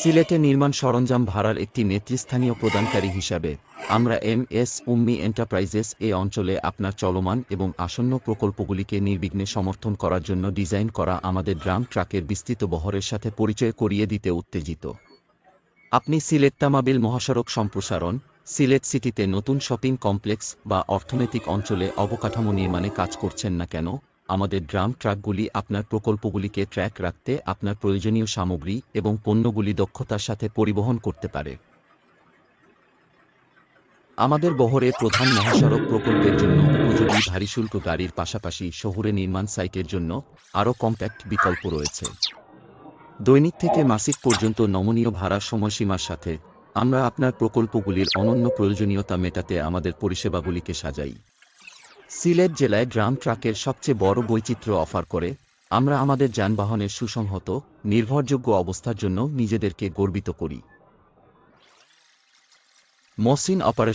সিলেটে নির্মাণ সরঞ্জাম ভাড়ার একটি নেতৃস্থানীয় প্রদানকারী হিসাবে আমরা এম.এস. উম্মি এন্টারপ্রাইজেস এ অঞ্চলে আপনার চলমান এবং আসন্ন প্রকল্পগুলিকে নির্বিঘ্নে সমর্থন করার জন্য ডিজাইন করা আমাদের ড্রাম ট্রাকের বিস্তৃত বহরের সাথে পরিচয় করিয়ে দিতে উত্তেজিত। আপনি সিলেট তামাবিল মহাসড়ক সম্প্রসারণ, সিলেট সিটিতে নতুন শপিং কমপ্লেক্স বা অর্থনৈতিক অঞ্চলে অবকাঠামো নির্মাণে কাজ করছেন না কেন, আমাদের ড্রাম ট্রাকগুলি আপনার প্রকল্পগুলিকে ট্র্যাক রাখতে আপনার প্রয়োজনীয় সামগ্রী এবং পণ্যগুলি দক্ষতার সাথে পরিবহন করতে পারে। আমাদের বহরে প্রধান মহাসড়ক প্রকল্পের জন্য উপযোগী ভারী শুল্ক গাড়ির পাশাপাশি শহুরে নির্মাণ সাইটের জন্য আরও কম্প্যাক্ট বিকল্প রয়েছে। দৈনিক থেকে মাসিক পর্যন্ত নমনীয় ভাড়ার সময়সীমার সাথে আমরা আপনার প্রকল্পগুলির অনন্য প্রয়োজনীয়তা মেটাতে আমাদের পরিষেবাগুলিকে সাজাই। সিলেট জেলায় ড্রাম ট্রাকের সবচেয়ে বড় বৈচিত্র্য অফার করে আমরা আমাদের যানবাহনের সুসংহত, নির্ভরযোগ্য অবস্থার জন্য নিজেদেরকে গর্বিত করি। মসৃণ অপারেশন